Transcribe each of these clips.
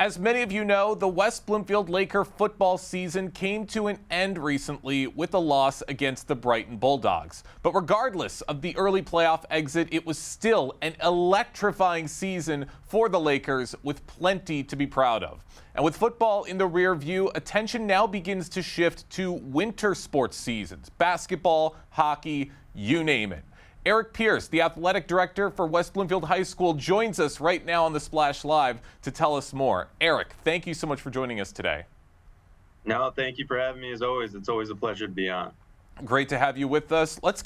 As many of you know, the West Bloomfield Laker football season came to an end recently with a loss against the Brighton Bulldogs. But regardless of the early playoff exit, it was still an electrifying season for the Lakers with plenty to be proud of. And with football in the rear view, attention now begins to shift to winter sports seasons. Basketball, hockey, you name it. Eric Pierce, the athletic director for West Bloomfield High School, joins us right now on the Splash Live to tell us more. Eric, thank you so much for joining us today. No, thank you for having me as always. It's always a pleasure to be on. Great to have you with us. Let's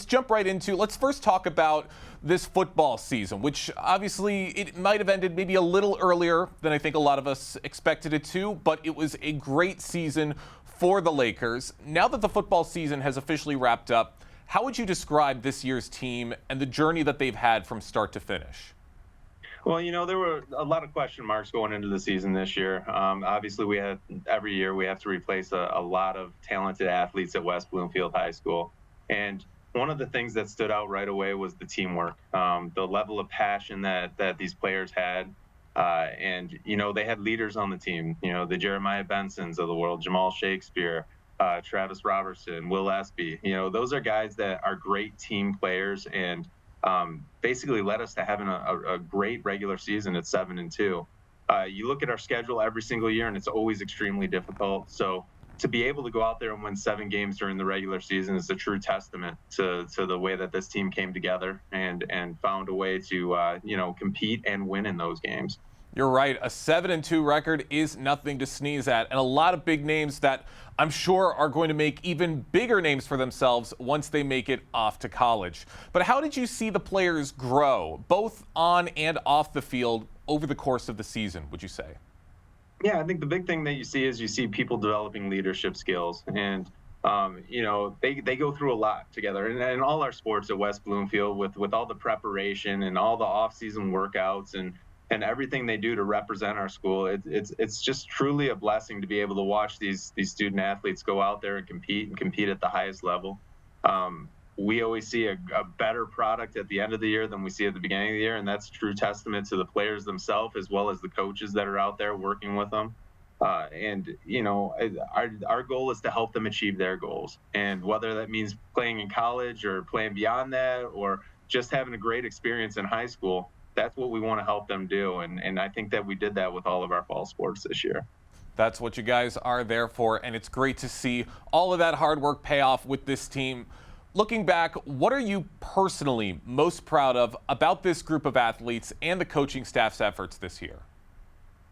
jump right into, let's first talk about this football season, which obviously it might have ended maybe a little earlier than I think a lot of us expected it to, but it was a great season for the Lakers. Now that the football season has officially wrapped up, how would you describe this year's team and the journey that they've had from start to finish? Well, there were a lot of question marks going into the season this year. Obviously, every year we have to replace a lot of talented athletes at West Bloomfield High School. And one of the things that stood out right away was the teamwork, the level of passion that these players had. And they had leaders on the team, the Jeremiah Bensons of the world, Jamal Shakespeare, Travis Robertson, Will Espy. Those are guys that are great team players and basically led us to having a great regular season at 7-2. You look at our schedule every single year, and it's always extremely difficult. So to be able to go out there and win 7 games during the regular season is a true testament to the way that this team came together and found a way to compete and win in those games. You're right. A 7-2 record is nothing to sneeze at, and a lot of big names that I'm sure are going to make even bigger names for themselves once they make it off to college. But how did you see the players grow, both on and off the field, over the course of the season, would you say? Yeah, I think the big thing that you see people developing leadership skills. And they go through a lot together. And in all our sports at West Bloomfield, with all the preparation and all the off-season workouts and everything they do to represent our school, it's just truly a blessing to be able to watch these student athletes go out there and compete at the highest level. We always see a better product at the end of the year than we see at the beginning of the year, and that's a true testament to the players themselves as well as the coaches that are out there working with them. Our goal is to help them achieve their goals, and whether that means playing in college or playing beyond that or just having a great experience in high school, that's what we want to help them do. And I think that we did that with all of our fall sports this year. That's what you guys are there for, and it's great to see all of that hard work pay off with this team. Looking back, what are you personally most proud of about this group of athletes and the coaching staff's efforts this year?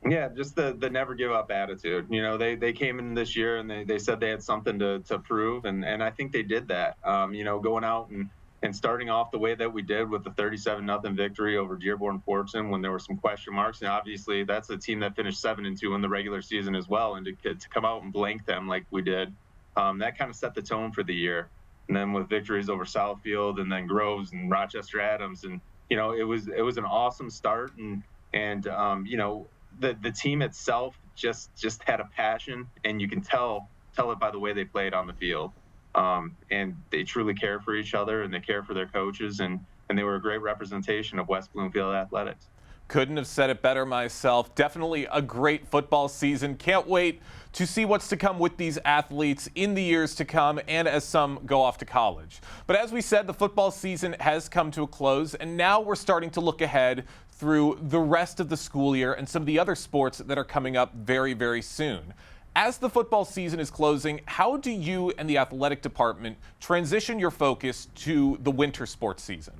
Yeah, just the never give up attitude. They came in this year and they said they had something to prove, and I think they did that. Going out and starting off the way that we did with the 37-0 victory over Dearborn-Fortson when there were some question marks. And obviously that's a team that finished 7-2 in the regular season as well. And to come out and blank them like we did, that kind of set the tone for the year. And then with victories over Southfield and then Groves and Rochester Adams. And, it was an awesome start. And the team itself just had a passion, and you can tell it by the way they played on the field. And they truly care for each other and they care for their coaches, and they were a great representation of West Bloomfield athletics. Couldn't have said it better myself. Definitely a great football season. Can't wait to see what's to come with these athletes in the years to come and as some go off to college. But as we said, the football season has come to a close, and now we're starting to look ahead through the rest of the school year and some of the other sports that are coming up very, very soon. As the football season is closing, how do you and the athletic department transition your focus to the winter sports season?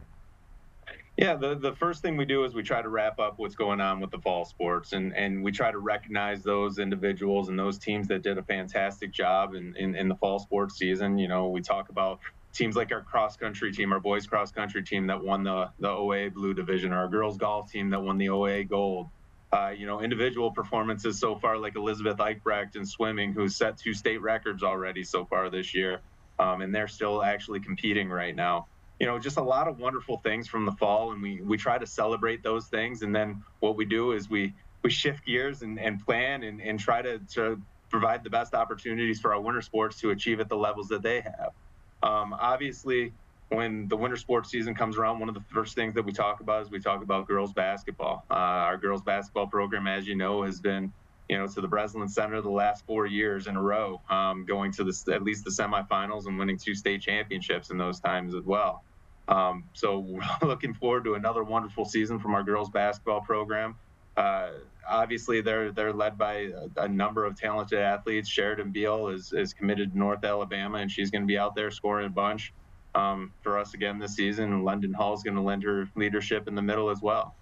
Yeah, the first thing we do is we try to wrap up what's going on with the fall sports, and we try to recognize those individuals and those teams that did a fantastic job in the fall sports season. We talk about teams like our cross-country team, our boys cross-country team that won the OA Blue Division, or our girls golf team that won the OA Gold. Individual performances so far, like Elizabeth Eichbrecht in swimming, who's set 2 state records already so far this year, and they're still actually competing right now. Just a lot of wonderful things from the fall, and we try to celebrate those things. And then what we do is we shift gears and plan and try to provide the best opportunities for our winter sports to achieve at the levels that they have. Obviously, when the winter sports season comes around, one of the first things that we talk about is we talk about girls basketball. Our girls basketball program, as you know, has been, to the Breslin Center the last 4 years in a row, going to at least the semifinals and winning 2 state championships in those times as well. So we're looking forward to another wonderful season from our girls basketball program. Obviously, they're led by a number of talented athletes. Sheridan Beal is committed to North Alabama, and she's going to be out there scoring a bunch for us again this season. And London Hall is going to lend her leadership in the middle as well.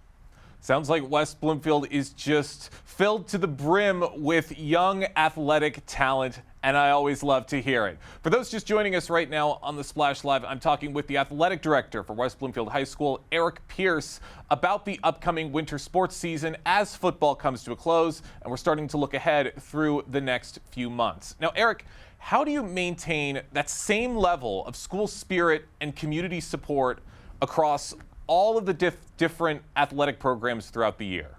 Sounds like West Bloomfield is just filled to the brim with young athletic talent, and I always love to hear it. For those just joining us right now on the Splash Live, I'm talking with the athletic director for West Bloomfield High School, Eric Pierce, about the upcoming winter sports season as football comes to a close, and we're starting to look ahead through the next few months. Now, Eric, how do you maintain that same level of school spirit and community support across all of the different athletic programs throughout the year?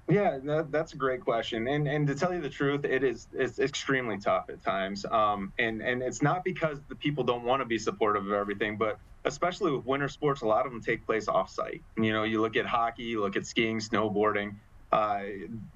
Yeah, that's a great question. And to tell you the truth, it's extremely tough at times. And it's not because the people don't want to be supportive of everything, but especially with winter sports, a lot of them take place off-site. You look at hockey, you look at skiing, snowboarding,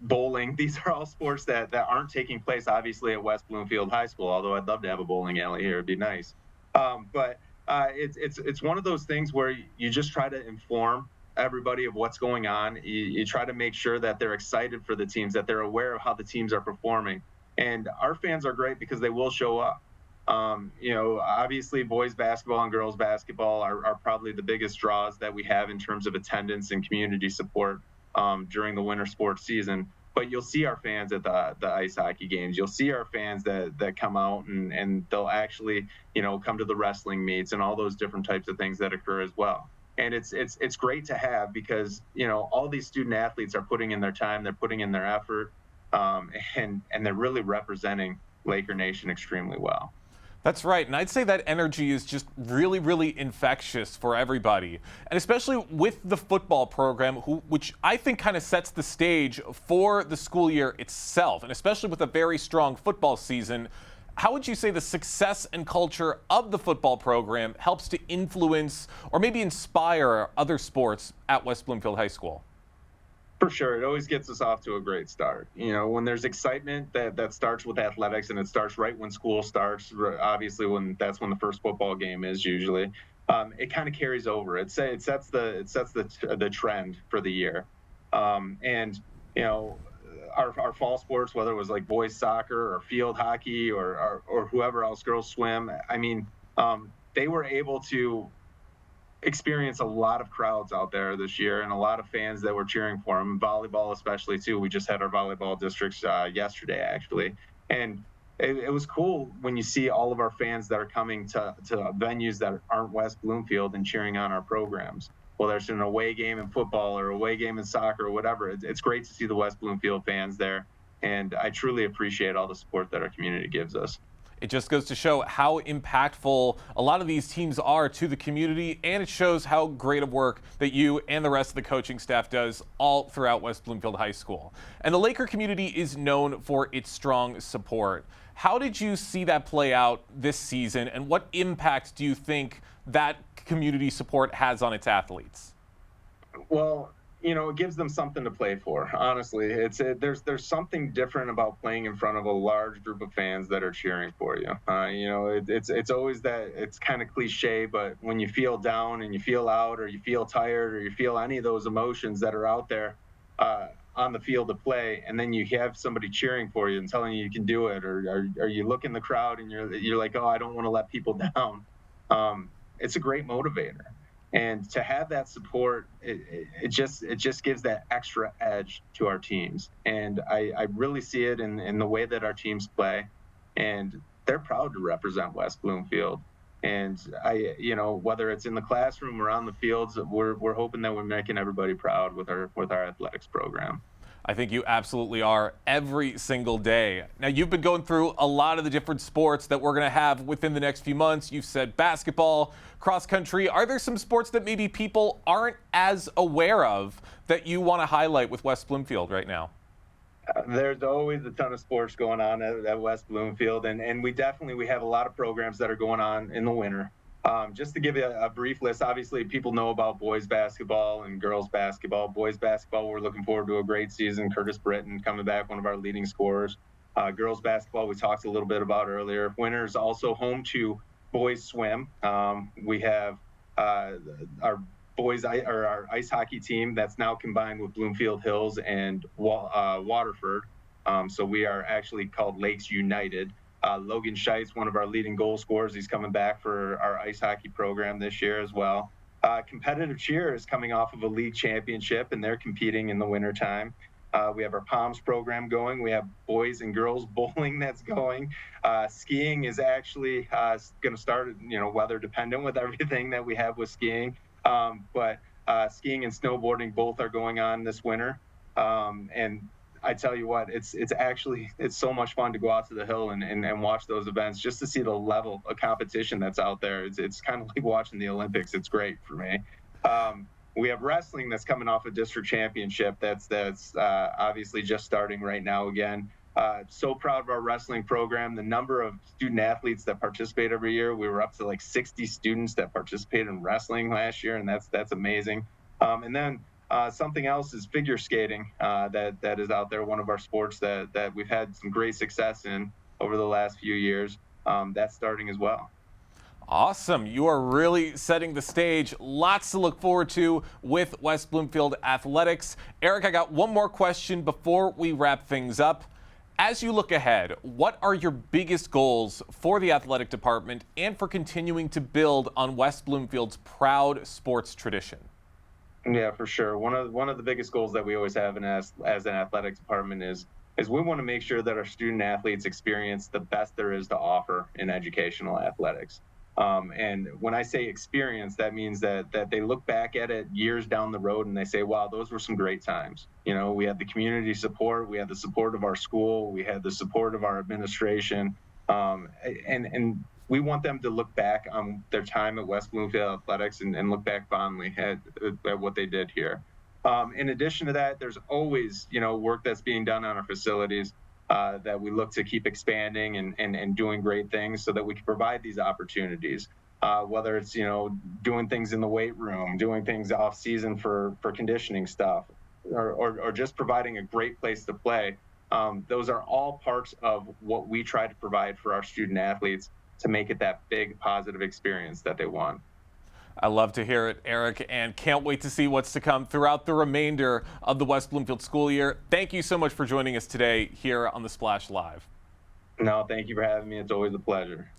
bowling. These are all sports that aren't taking place, obviously, at West Bloomfield High School, although I'd love to have a bowling alley here. It'd be nice. But it's one of those things where you just try to inform everybody of what's going on. You try to make sure that they're excited for the teams, that they're aware of how the teams are performing. And our fans are great because they will show up. Obviously boys basketball and girls basketball are probably the biggest draws that we have in terms of attendance and community support during the winter sports season. But you'll see our fans at the ice hockey games. You'll see our fans that come out and they'll actually, come to the wrestling meets and all those different types of things that occur as well. And it's great to have because, all these student athletes are putting in their time, they're putting in their effort, and they're really representing Laker Nation extremely well. That's right, and I'd say that energy is just really, really infectious for everybody, and especially with the football program, which I think kind of sets the stage for the school year itself, and especially with a very strong football season. How would you say the success and culture of the football program helps to influence or maybe inspire other sports at West Bloomfield High School? For sure. It always gets us off to a great start. When there's excitement that starts with athletics, and it starts right when school starts, obviously that's when the first football game is usually, it kind of carries over. It sets the trend for the year. Our fall sports, whether it was like boys soccer or field hockey or whoever else, girls swim, they were able to experience a lot of crowds out there this year and a lot of fans that were cheering for them. Volleyball especially too. We just had our volleyball districts yesterday actually, and it was cool when you see all of our fans that are coming to venues that aren't West Bloomfield and cheering on our programs. Well, there's an away game in football or away game in soccer or whatever. It's great to see the West Bloomfield fans there, and I truly appreciate all the support that our community gives us. It just goes to show how impactful a lot of these teams are to the community, and it shows how great of work that you and the rest of the coaching staff does all throughout West Bloomfield High School. And the Laker community is known for its strong support. How did you see that play out this season, and what impact do you think that community support has on its athletes? Well, it gives them something to play for. Honestly, there's something different about playing in front of a large group of fans that are cheering for you. It's always that, it's kind of cliche, but when you feel down and you feel out, or you feel tired, or you feel any of those emotions that are out there on the field of play, and then you have somebody cheering for you and telling you can do it, or you look in the crowd and you're like, oh, I don't want to let people down. It's a great motivator. And to have that support, it just gives that extra edge to our teams. And I really see it in the way that our teams play. And they're proud to represent West Bloomfield. And whether it's in the classroom or on the fields, we're hoping that we're making everybody proud with our athletics program. I think you absolutely are every single day. Now, you've been going through a lot of the different sports that we're going to have within the next few months. You've said basketball, cross country. Are there some sports that maybe people aren't as aware of that you want to highlight with West Bloomfield right now? There's always a ton of sports going on at West Bloomfield, and we have a lot of programs that are going on in the winter. Just to give you a brief list, obviously people know about boys basketball and girls basketball. Boys basketball, we're looking forward to a great season. Curtis Britton coming back, one of our leading scorers. Girls basketball, we talked a little bit about earlier. Winter's also home to boys swim. We have our our ice hockey team that's now combined with Bloomfield Hills and Waterford. So we are actually called Lakes United. Logan Scheitz, one of our leading goal scorers, he's coming back for our ice hockey program this year as well. Competitive cheer is coming off of a league championship, and they're competing in the wintertime. We have our Palms program going. We have boys and girls bowling that's going. Skiing is actually going to start, weather dependent with everything that we have with skiing. But skiing and snowboarding both are going on this winter. And I tell you what, it's so much fun to go out to the hill and watch those events just to see the level of competition that's out there. It's kind of like watching the Olympics. It's great for me. We have wrestling that's coming off a district championship that's obviously just starting right now again. So proud of our wrestling program. The number of student athletes that participate every year, we were up to like 60 students that participated in wrestling last year, and that's amazing. And then something else is figure skating that is out there, one of our sports that we've had some great success in over the last few years. That's starting as well. Awesome. You are really setting the stage. Lots to look forward to with West Bloomfield Athletics. Eric, I got one more question before we wrap things up. As you look ahead, what are your biggest goals for the athletic department and for continuing to build on West Bloomfield's proud sports tradition? Yeah, for sure. One of the biggest goals that we always have as an athletics department is we want to make sure that our student athletes experience the best there is to offer in educational athletics. And when I say experience, that means that they look back at it years down the road and they say, wow, those were some great times. We had the community support, we had the support of our school, we had the support of our administration. And we want them to look back on their time at West Bloomfield Athletics and look back fondly at what they did here. In addition to that, there's always, work that's being done on our facilities. That we look to keep expanding and doing great things so that we can provide these opportunities, whether it's, doing things in the weight room, doing things off season for conditioning stuff, or just providing a great place to play. Those are all parts of what we try to provide for our student athletes to make it that big positive experience that they want. I love to hear it, Eric, and can't wait to see what's to come throughout the remainder of the West Bloomfield school year. Thank you so much for joining us today here on the Splash Live. No, thank you for having me. It's always a pleasure.